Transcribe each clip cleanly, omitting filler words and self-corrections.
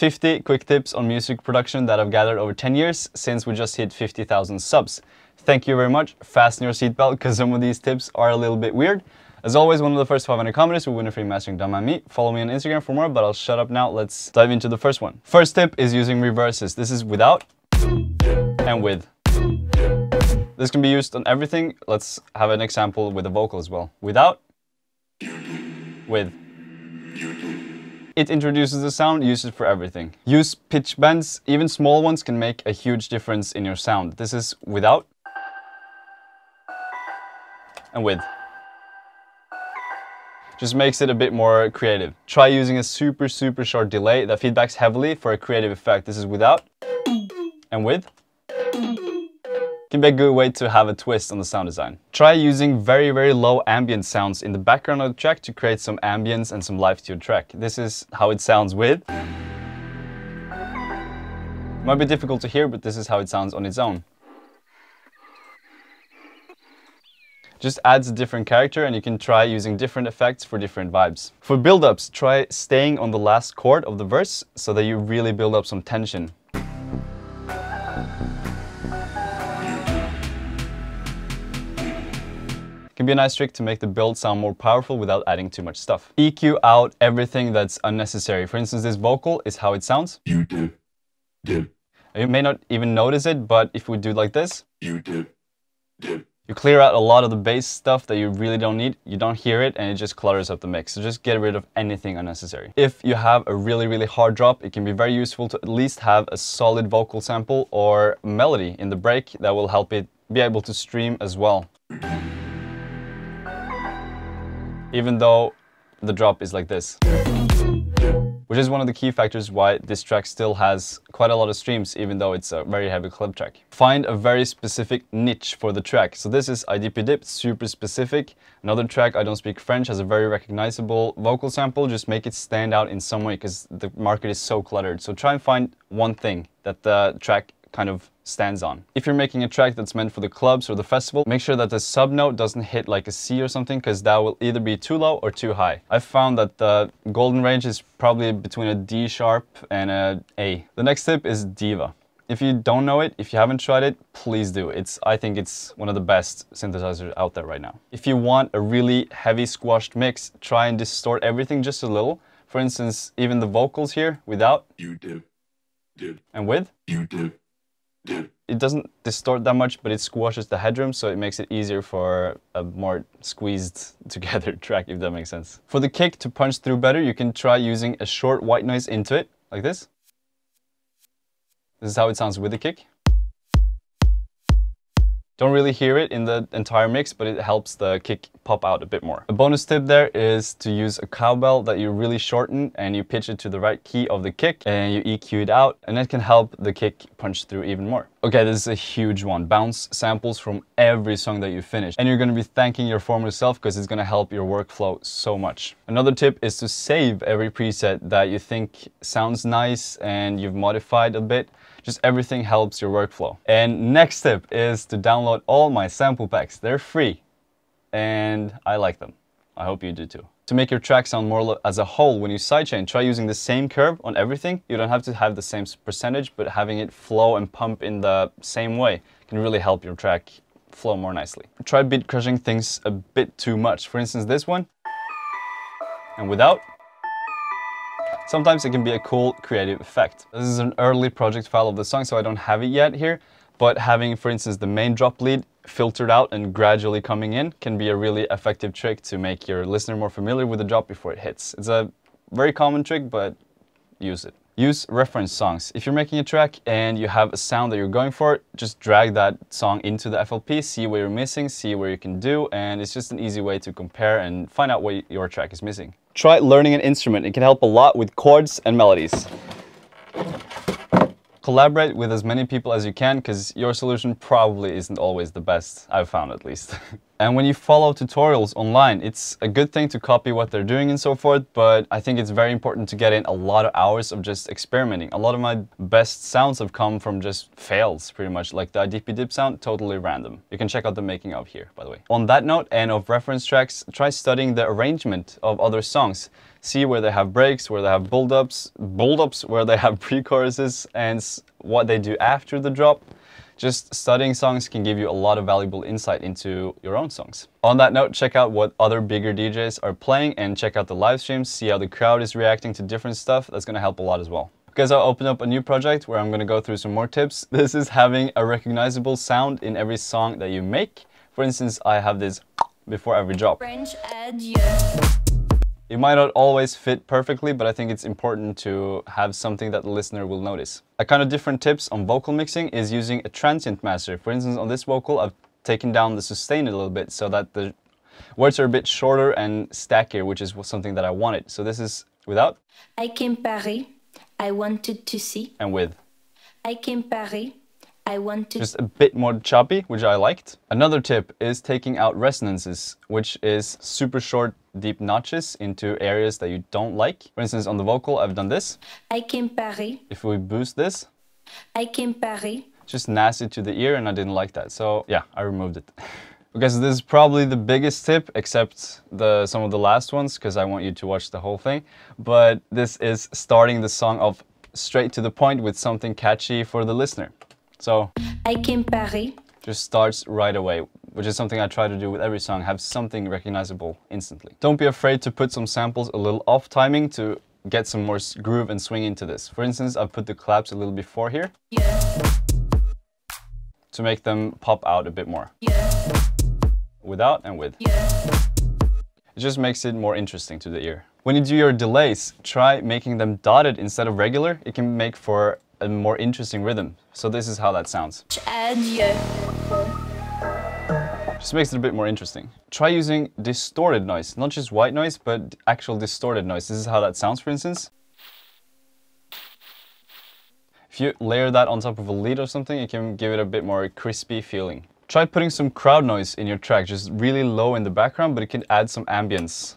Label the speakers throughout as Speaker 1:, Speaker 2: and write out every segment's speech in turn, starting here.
Speaker 1: 50 quick tips on music production that I've gathered over 10 years since we just hit 50,000 subs. Thank you very much. Fasten your seatbelt because some of these tips are a little bit weird. As always, one of the first 500 commenters will win a free mastering done by me. Follow me on Instagram for more, but I'll shut up now. Let's dive into the first one. First tip is using reverses. This is without and with. This can be used on everything. Let's have an example with a vocal as well. Without, with. It introduces the sound, use it for everything. Use pitch bends, even small ones can make a huge difference in your sound. This is without and with. Just makes it a bit more creative. Try using a super short delay that feedbacks heavily for a creative effect. This is without and with. Can be a good way to have a twist on the sound design. Try using very low ambient sounds in the background of the track to create some ambience and some life to your track. This is how it sounds with. Might be difficult to hear, but this is how it sounds on its own. Just adds a different character, and you can try using different effects for different vibes. For build-ups, try staying on the last chord of the verse so that you really build up some tension. Can be a nice trick to make the build sound more powerful without adding too much stuff. EQ out everything that's unnecessary. For instance, this vocal is how it sounds. You do. You may not even notice it, but if we do like this, you clear out a lot of the bass stuff that you really don't need. You don't hear it, and it just clutters up the mix. So just get rid of anything unnecessary. If you have a really hard drop, it can be very useful to at least have a solid vocal sample or melody in the break that will help it be able to stream as well. Even though the drop is like this. Which is one of the key factors why this track still has quite a lot of streams, even though it's a very heavy club track. Find a very specific niche for the track. So this is IDP Dip, super specific. Another track, I Don't Speak French, has a very recognizable vocal sample. Just make it stand out in some way because the market is so cluttered. So try and find one thing that the track kind of stands on. If you're making a track that's meant for the clubs or the festival, make sure that the sub note doesn't hit like a C or something, because that will either be too low or too high. I've found that the golden range is probably between a D sharp and a A. The next tip is Diva. If you don't know it, if you haven't tried it, please do. I think it's one of the best synthesizers out there right now. If you want a really heavy squashed mix, try and distort everything just a little. For instance, even the vocals here, without and with. It doesn't distort that much, but it squashes the headroom, so it makes it easier for a more squeezed together track, if that makes sense. For the kick to punch through better, you can try using a short white noise into it, like this. This is how it sounds with the kick. Don't really hear it in the entire mix, but it helps the kick pop out a bit more. A bonus tip there is to use a cowbell that you really shorten and you pitch it to the right key of the kick and you EQ it out, and it can help the kick punch through even more. Okay, this is a huge one. Bounce samples from every song that you finish. And you're going to be thanking your former self because it's going to help your workflow so much. Another tip is to save every preset that you think sounds nice and you've modified a bit. Just everything helps your workflow. And next tip is to download all my sample packs. They're free and I like them. I hope you do too. To make your track sound more as a whole, when you sidechain, try using the same curve on everything. You don't have to have the same percentage, but having it flow and pump in the same way can really help your track flow more nicely. Try beat crushing things a bit too much. For instance, this one and without. Sometimes it can be a cool creative effect. This is an early project file of the song, so I don't have it yet here, but having, for instance, the main drop lead filtered out and gradually coming in can be a really effective trick to make your listener more familiar with the drop before it hits. It's a very common trick, but use it. Use reference songs. If you're making a track and you have a sound that you're going for, just drag that song into the FLP, see where you're missing, see where you can do, and it's just an easy way to compare and find out what your track is missing. Try learning an instrument. It can help a lot with chords and melodies. Collaborate with as many people as you can, because your solution probably isn't always the best, I've found at least. And when you follow tutorials online, it's a good thing to copy what they're doing and so forth, but I think it's very important to get in a lot of hours of just experimenting. A lot of my best sounds have come from just fails, pretty much. Like the IDP dip sound, totally random. You can check out the making of here, by the way. On that note, and of reference tracks, try studying the arrangement of other songs. See where they have breaks, where they have build-ups, where they have pre-choruses, and what they do after the drop. Just studying songs can give you a lot of valuable insight into your own songs. On that note, check out what other bigger DJs are playing and check out the live streams, see how the crowd is reacting to different stuff. That's going to help a lot as well. Because I'll open up a new project where I'm going to go through some more tips. This is having a recognizable sound in every song that you make. For instance, I have this before every drop.
Speaker 2: French adieu.
Speaker 1: It might not always fit perfectly, but I think it's important to have something that the listener will notice. A kind of different tips on vocal mixing is using a transient master. For instance, on this vocal, I've taken down the sustain a little bit so that the words are a bit shorter and stackier, which is something that I wanted. So this is without.
Speaker 2: I came Paris, I wanted to see.
Speaker 1: And with.
Speaker 2: I came Paris, I wanted.
Speaker 1: Just a bit more choppy, which I liked. Another tip is taking out resonances, which is super short, deep notches into areas that you don't like. For instance, on the vocal, I've done this.
Speaker 2: I came Paris.
Speaker 1: If we boost this.
Speaker 2: I came Paris.
Speaker 1: Just nasty to the ear, and I didn't like that. So yeah, I removed it. Because this is probably the biggest tip, except some of the last ones, because I want you to watch the whole thing. But this is starting the song off straight to the point with something catchy for the listener. So
Speaker 2: I came Paris.
Speaker 1: Just starts right away, which is something I try to do with every song, have something recognizable instantly. Don't be afraid to put some samples a little off timing to get some more groove and swing into this. For instance, I've put the claps a little before here.
Speaker 2: Yeah.
Speaker 1: To make them pop out a bit more.
Speaker 2: Yeah.
Speaker 1: Without and with.
Speaker 2: Yeah.
Speaker 1: It just makes it more interesting to the ear. When you do your delays, try making them dotted instead of regular. It can make for a more interesting rhythm. So this is how that sounds.
Speaker 2: Adieu.
Speaker 1: Just makes it a bit more interesting. Try using distorted noise, not just white noise, but actual distorted noise. This is how that sounds, for instance. If you layer that on top of a lead or something, it can give it a bit more crispy feeling. Try putting some crowd noise in your track, just really low in the background, but it can add some ambience.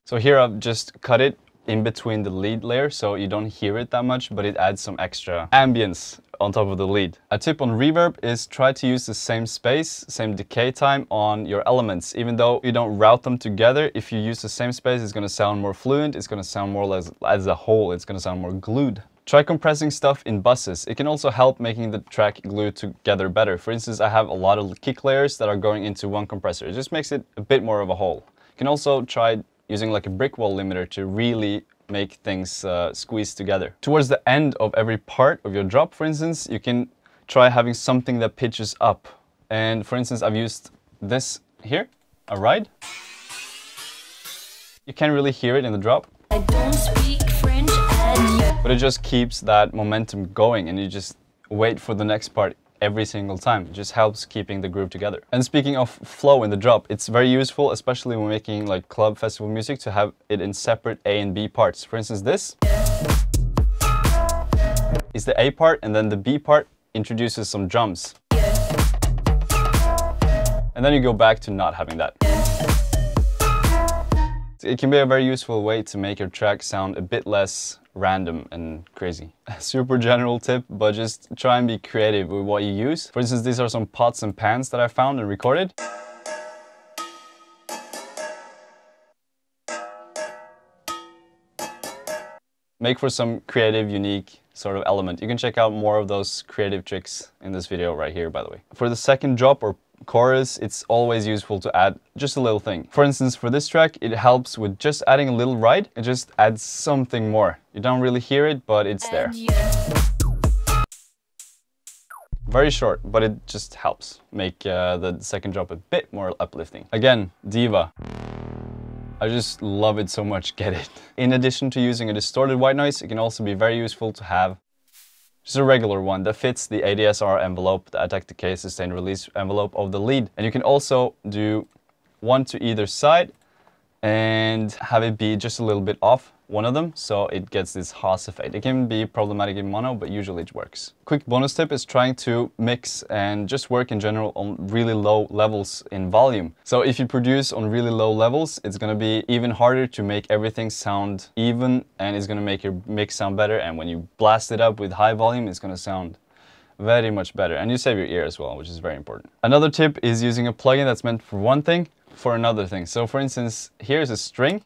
Speaker 1: So here I've just cut it in between the lead layer, so you don't hear it that much, but it adds some extra ambience on top of the lead. A tip on reverb is try to use the same space, same decay time on your elements. Even though you don't route them together, if you use the same space, it's going to sound more fluent, it's going to sound more as a whole, it's going to sound more glued. Try compressing stuff in buses. It can also help making the track glued together better. For instance, I have a lot of kick layers that are going into one compressor. It just makes it a bit more of a whole. You can also try using like a brickwell limiter to really make things squeeze together. Towards the end of every part of your drop, for instance, you can try having something that pitches up. And for instance, I've used this here, a ride. You can't really hear it in the drop.
Speaker 2: I don't speak French, adieu.
Speaker 1: But it just keeps that momentum going, and you just wait for the next part every single time. It just helps keeping the groove together. And speaking of flow in the drop, it's very useful, especially when making like club festival music, to have it in separate A and B parts. For instance, this is the A part, and then the B part introduces some drums. And then you go back to not having that. It can be a very useful way to make your track sound a bit less random and crazy. A super general tip, but just try and be creative with what you use. For instance, these are some pots and pans that I found and recorded. Make for some creative, unique sort of element. You can check out more of those creative tricks in this video right here, by the way. For the second drop or chorus, it's always useful to add just a little thing. For instance, for this track, it helps with just adding a little ride. It just adds something more. You don't really hear it, but it's there. Very short, but it just helps make the second drop a bit more uplifting. Again, diva. I just love it so much, get it. In addition to using a distorted white noise, it can also be very useful to have just a regular one that fits the ADSR envelope, the attack, decay, sustain, release envelope of the lead. And you can also do one to either side and have it be just a little bit off one of them, so it gets this Haas effect. It can be problematic in mono, but usually it works. Quick bonus tip is trying to mix and just work in general on really low levels in volume. So if you produce on really low levels, it's going to be even harder to make everything sound even, and it's going to make your mix sound better. And when you blast it up with high volume, it's going to sound very much better, and you save your ear as well, which is very important. Another tip is using a plugin that's meant for one thing for another thing. So for instance, here's a string,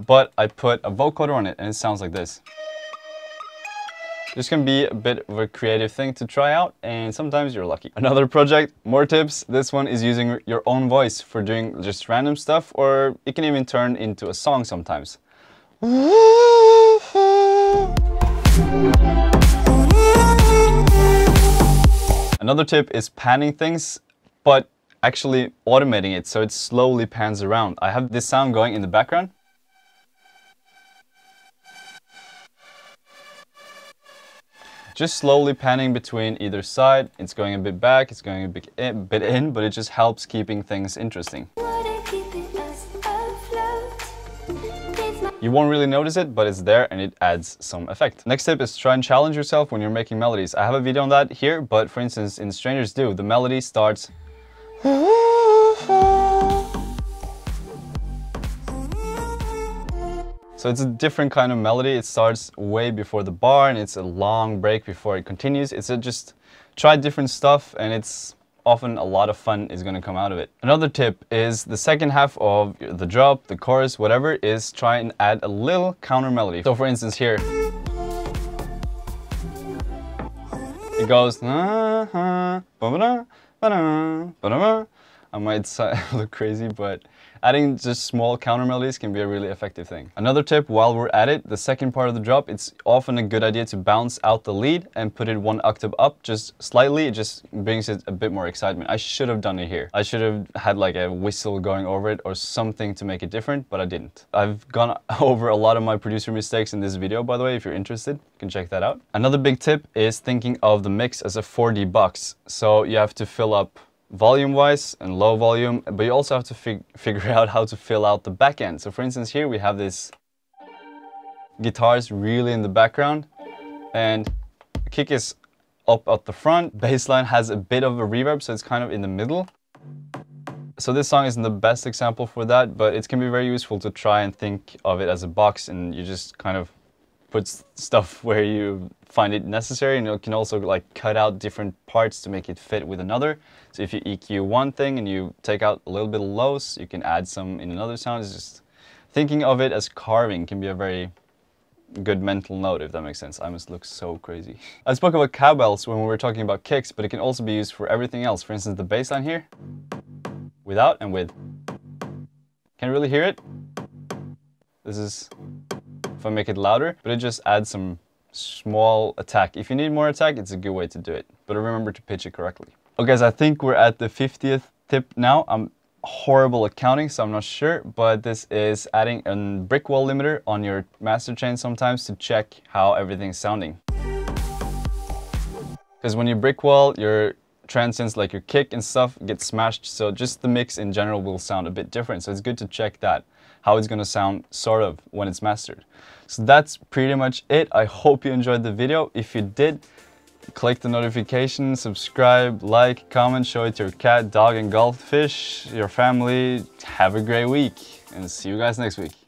Speaker 1: but I put a vocoder on it and it sounds like this. This can be a bit of a creative thing to try out, and sometimes you're lucky. Another project, more tips. This one is using your own voice for doing just random stuff, or it can even turn into a song sometimes. Another tip is panning things, but actually automating it so it slowly pans around. I have this sound going in the background. Just slowly panning between either side. It's going a bit back, it's going a bit in, but it just helps keeping things interesting. You won't really notice it, but it's there and it adds some effect. Next tip is try and challenge yourself when you're making melodies. I have a video on that here, but for instance in Strangers Do, the melody starts so it's a different kind of melody. It starts way before the bar and it's a long break before it continues. It's just try different stuff, and it's often a lot of fun is going to come out of it. Another tip is the second half of the drop, the chorus, whatever, is try and add a little counter melody. So for instance here, it goes, I might look crazy, but adding just small counter melodies can be a really effective thing. Another tip while we're at it, the second part of the drop, it's often a good idea to bounce out the lead and put it one octave up just slightly. It just brings it a bit more excitement. I should have done it here. I should have had like a whistle going over it or something to make it different, but I didn't. I've gone over a lot of my producer mistakes in this video, by the way. If you're interested, you can check that out. Another big tip is thinking of the mix as a 4D box. So you have to fill up volume wise and low volume, but you also have to figure out how to fill out the back end. So for instance here we have this guitars really in the background, and kick is up at the front, bass line has a bit of a reverb, so it's kind of in the middle. So this song isn't the best example for that, but it can be very useful to try and think of it as a box, and you just kind of put stuff where you find it necessary, and you can also like cut out different parts to make it fit with another. So if you EQ one thing and you take out a little bit of lows, you can add some in another sound. It's just thinking of it as carving can be a very good mental note, if that makes sense. I must look so crazy. I spoke about cowbells when we were talking about kicks, but it can also be used for everything else. For instance, the bass line here, without and with. Can you really hear it? This is if I make it louder, but it just adds some small attack. If you need more attack, it's a good way to do it, but remember to pitch it correctly. Okay, guys, I think we're at the 50th tip now. I'm horrible at counting, so I'm not sure, but this is adding a brickwell limiter on your master chain sometimes to check how everything's sounding. Because when you brickwell, your transients like your kick and stuff get smashed, so just the mix in general will sound a bit different. So it's good to check that, how it's going to sound sort of when it's mastered. So that's pretty much it. I hope you enjoyed the video. If you did, click the notification, subscribe, like, comment, show it to your cat, dog, and goldfish, your family. Have a great week, and see you guys next week.